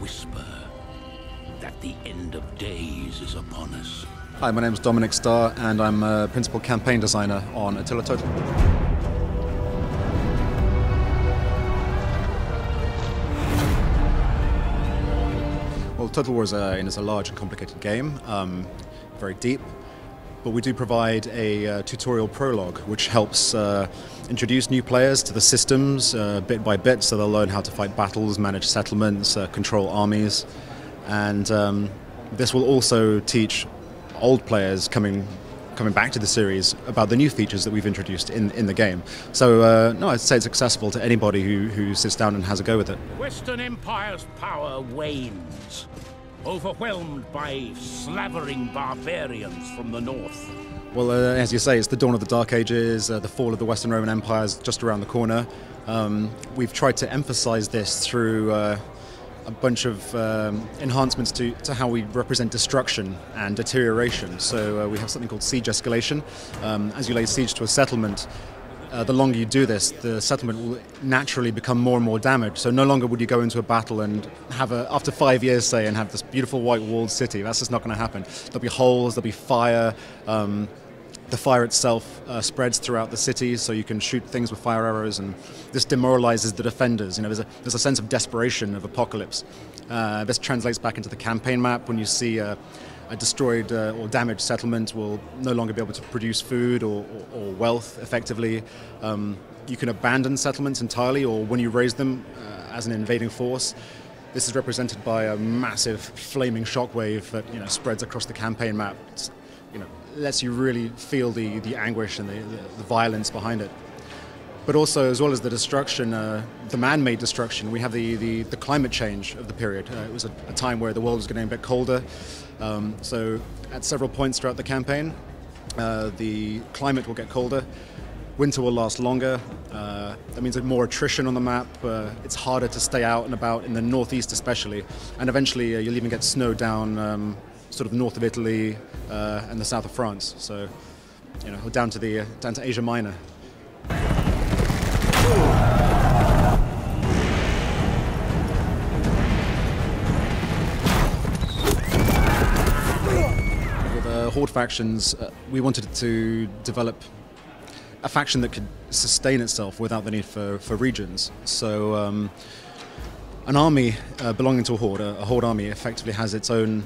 whisper that the end of days is upon us. Hi, my name is Dominique Starr and I'm a Principal Campaign Designer on Attila Total. Well, Total War is a large and complicated game, very deep, but we do provide a tutorial prologue which helps introduce new players to the systems bit by bit, so they'll learn how to fight battles, manage settlements, control armies, and this will also teach old players coming back to the series about the new features that we've introduced in the game. So no, I'd say it's accessible to anybody who sits down and has a go with it. Western Empire's power wanes, overwhelmed by slavering barbarians from the north. Well, as you say, it's the dawn of the Dark Ages, the fall of the Western Roman Empire is just around the corner. We've tried to emphasize this through a bunch of enhancements to how we represent destruction and deterioration. So we have something called siege escalation. As you lay siege to a settlement, the longer you do this, the settlement will naturally become more and more damaged. So no longer would you go into a battle and have after 5 years, say, and have this beautiful white walled city. That's just not going to happen. There'll be holes, there'll be fire. The fire itself spreads throughout the city, so you can shoot things with fire arrows, and this demoralizes the defenders. You know, there's a sense of desperation, of apocalypse. This translates back into the campaign map when you see a destroyed or damaged settlement will no longer be able to produce food or wealth effectively. You can abandon settlements entirely, or when you raise them as an invading force. This is represented by a massive flaming shockwave that spreads across the campaign map. It's, lets you really feel the anguish and the violence behind it. But also, as well as the destruction, the man-made destruction, we have the climate change of the period. It was a time where the world was getting a bit colder. So at several points throughout the campaign, the climate will get colder. Winter will last longer. That means more attrition on the map. It's harder to stay out and about in the northeast especially. And eventually you'll even get snow down sort of north of Italy and the south of France. So, down to Asia Minor. With the Horde factions, we wanted to develop a faction that could sustain itself without the need for regions. So, an army belonging to a Horde army effectively has its own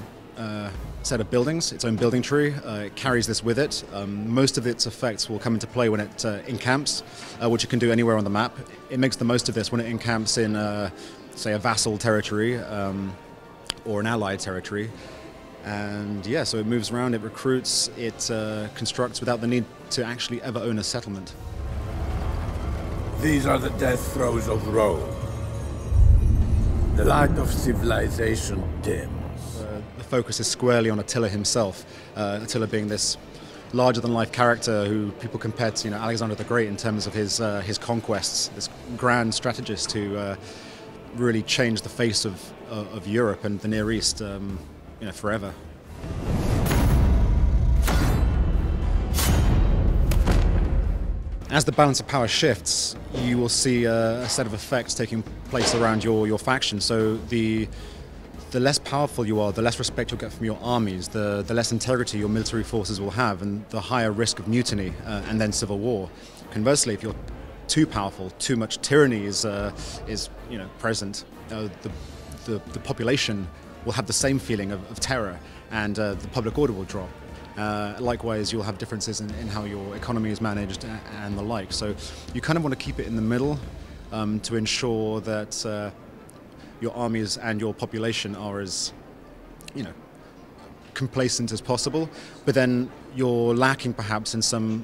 set of buildings, its own building tree. It carries this with it. Most of its effects will come into play when it encamps, which it can do anywhere on the map. It makes the most of this when it encamps in, say, a vassal territory or an allied territory. And yeah, so it moves around, it recruits, it constructs without the need to actually ever own a settlement. These are the death throes of Rome. The light of civilization dims. The focus is squarely on Attila himself. Attila being this larger-than-life character who people compare to Alexander the Great in terms of his conquests, this grand strategist who really changed the face of Europe and the Near East forever. As the balance of power shifts, you will see a set of effects taking place around your faction. So the less powerful you are, the less respect you'll get from your armies, the less integrity your military forces will have, and the higher risk of mutiny and then civil war. Conversely, if you're too powerful, too much tyranny is present, the population will have the same feeling of terror, and the public order will drop. Likewise, you'll have differences in how your economy is managed and the like. So you kind of want to keep it in the middle to ensure that your armies and your population are as, complacent as possible, but then you're lacking perhaps in some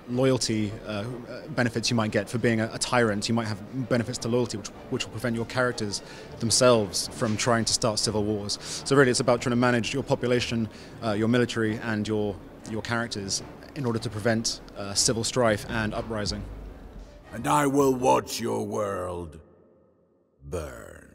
loyalty benefits you might get for being a tyrant. You might have benefits to loyalty which will prevent your characters themselves from trying to start civil wars. So really it's about trying to manage your population, your military and your characters in order to prevent civil strife and uprising. And I will watch your world burn.